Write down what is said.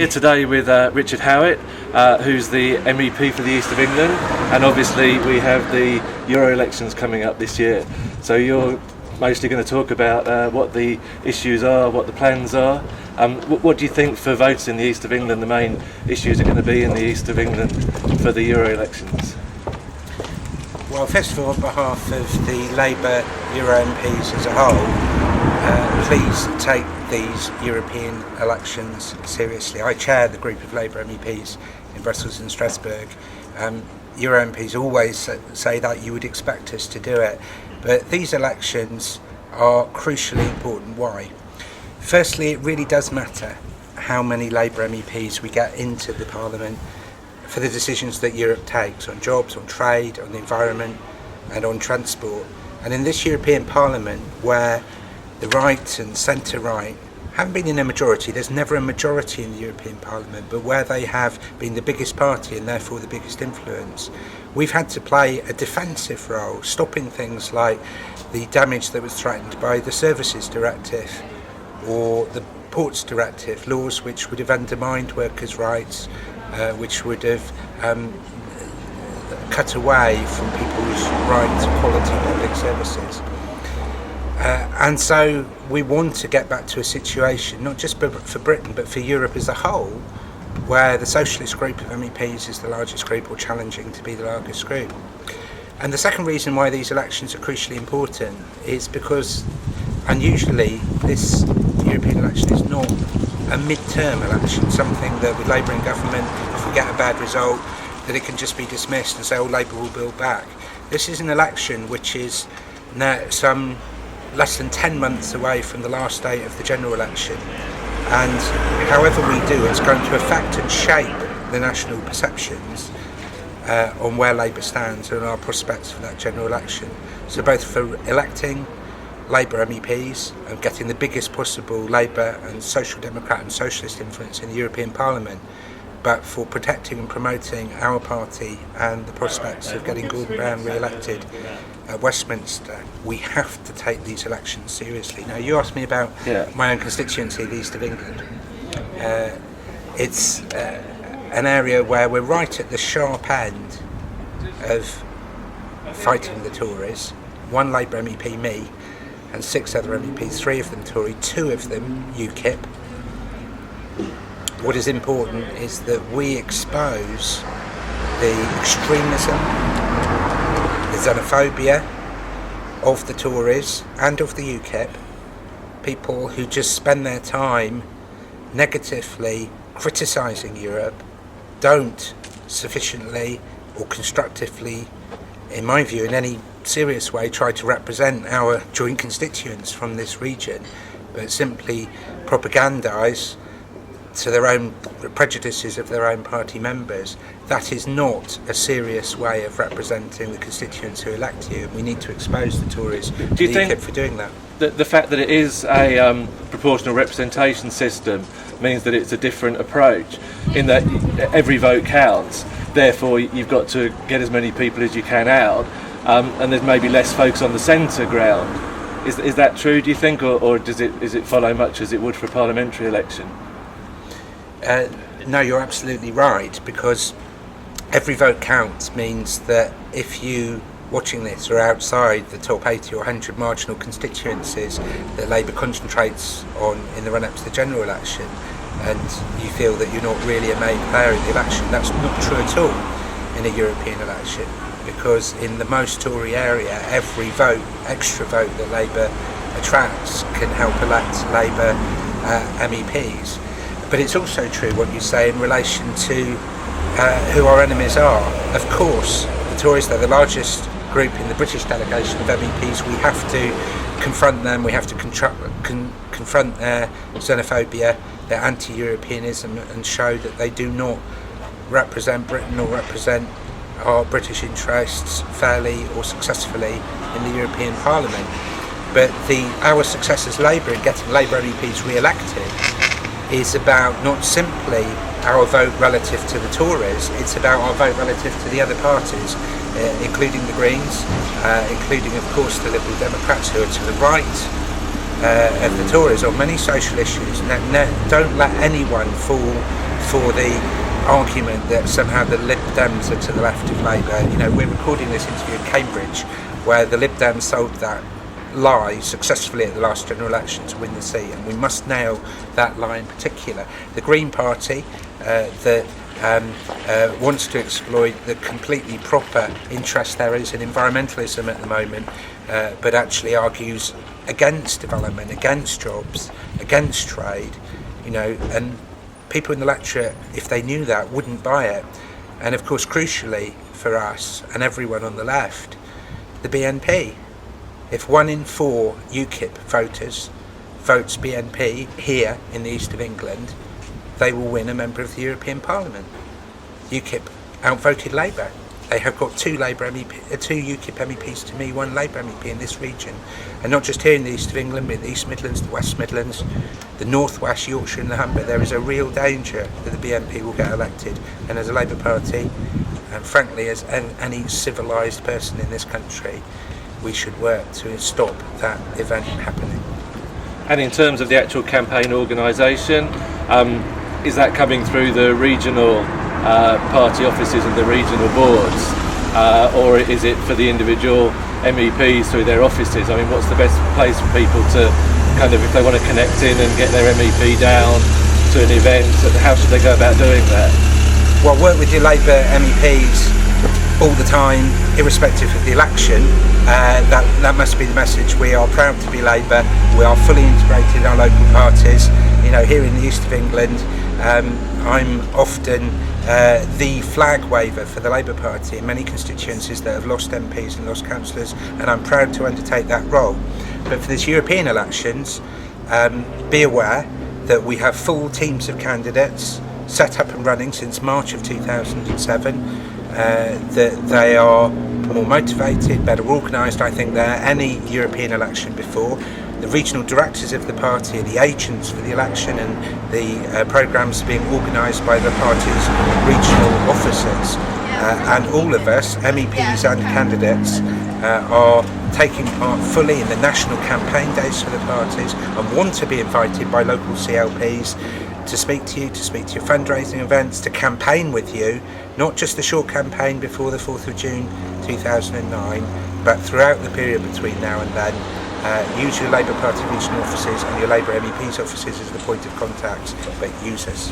Here today with Richard Howitt, who's the MEP for the East of England, and obviously we have the Euro elections coming up this year. So you're mostly going to talk about what the issues are, what the plans are. What do you think for voters in the East of England the main issues are going to be in the East of England for the Euro elections? Well, first of all, on behalf of the Labour Euro MPs as a whole, please take these European elections seriously. I chair the group of Labour MEPs in Brussels and Strasbourg. Euro MPs always say that you would expect us to do it, but these elections are crucially important. Why? Firstly, it really does matter how many Labour MEPs we get into the Parliament for the decisions that Europe takes on jobs, on trade, on the environment and on transport. And in this European Parliament, where the right and centre-right haven't been in a majority, there's never a majority in the European Parliament, but where they have been the biggest party and therefore the biggest influence, we've had to play a defensive role, stopping things like the damage that was threatened by the Services Directive or the Ports Directive, laws which would have undermined workers' rights, which would have cut away from people's right to quality public services. And so we want to get back to a situation, not just for Britain, but for Europe as a whole, where the socialist group of MEPs is the largest group, or challenging to be the largest group. And the second reason why these elections are crucially important is because, unusually, this European election is not a mid-term election, something that with Labour in government, if we get a bad result, that it can just be dismissed and say, oh, Labour will build back. This is an election which is now some less than 10 months away from the last date of the general election, and however we do, it's going to affect and shape the national perceptions on where Labour stands and our prospects for that general election. So both for electing Labour MEPs and getting the biggest possible Labour and Social Democrat and Socialist influence in the European Parliament, but for protecting and promoting our party and the prospects of getting Gordon Brown re-elected at Westminster, we have to take these elections seriously. Now, you asked me about my own constituency, the East of England. It's an area where we're right at the sharp end of fighting the Tories. One Labour MEP, me, and 6 other MEPs, 3 of them Tory, 2 of them UKIP. What is important is that we expose the extremism, the xenophobia of the Tories and of the UKIP, people who just spend their time negatively criticising Europe, don't sufficiently or constructively, in my view, in any serious way, try to represent our joint constituents from this region, but simply propagandise to their own prejudices of their own party members. That is not a serious way of representing the constituents who elect you, and we need to expose the Tories to the UKIP for doing that. The fact that it is a proportional representation system means that it's a different approach, in that every vote counts, therefore you've got to get as many people as you can out, and there's maybe less focus on the centre ground. Is that true, do you think, or does it follow much as it would for a parliamentary election? No, you're absolutely right, because every vote counts means that if you watching this are outside the top 80 or 100 marginal constituencies that Labour concentrates on in the run-up to the general election, and you feel that you're not really a main player in the election, that's not true at all in a European election, because in the most Tory area, every vote, extra vote that Labour attracts can help elect Labour MEPs. But it's also true what you say in relation to who our enemies are. Of course, the Tories, they're the largest group in the British delegation of MEPs. We have to confront them, we have to confront their xenophobia, their anti-Europeanism, and show that they do not represent Britain or represent our British interests fairly or successfully in the European Parliament. But our success as Labour in getting Labour MEPs re-elected is about not simply our vote relative to the Tories, it's about our vote relative to the other parties, including the Greens, including of course the Liberal Democrats, who are to the right of the Tories on many social issues. Don't let anyone fall for the argument that somehow the Lib Dems are to the left of Labour. You know, we're recording this interview in Cambridge, where the Lib Dems sold that lie successfully at the last general election to win the seat, and we must nail that lie in particular. The Green Party that wants to exploit the completely proper interest there is in environmentalism at the moment, but actually argues against development, against jobs, against trade, you know, and people in the electorate, if they knew that, wouldn't buy it. And of course, crucially for us and everyone on the left, the BNP. If 1 in 4 UKIP voters votes BNP here in the east of England, they will win a member of the European Parliament. UKIP outvoted Labour. They have got 2 UKIP MEPs to me, 1 Labour MEP in this region. And not just here in the east of England, but in the East Midlands, the West Midlands, the North West, Yorkshire and the Humber. There is a real danger that the BNP will get elected. And as a Labour Party, and frankly as any civilised person in this country, we should work to stop that event happening. And in terms of the actual campaign organisation, is that coming through the regional party offices and the regional boards, or is it for the individual MEPs through their offices? I mean, what's the best place for people to kind of, if they want to connect in and get their MEP down to an event, how should they go about doing that? Well, work with your Labour MEPs all the time, irrespective of the election. That must be the message. We are proud to be Labour. We are fully integrated in our local parties. You know, here in the east of England, I'm often the flag waver for the Labour Party in many constituencies that have lost MPs and lost councillors, and I'm proud to undertake that role. But for this European elections, be aware that we have full teams of candidates set up and running since March of 2007. That they are more motivated, better organised, I think, than any European election before. The regional directors of the party are the agents for the election, and the programmes are being organised by the party's regional officers. And all of us, MEPs and candidates, are taking part fully in the national campaign days for the parties and want to be invited by local CLPs to speak to you, to speak to your fundraising events, to campaign with you, not just the short campaign before the 4th of June 2009, but throughout the period between now and then. Use your Labour Party regional offices and your Labour MEP's offices as the point of contact, but use us.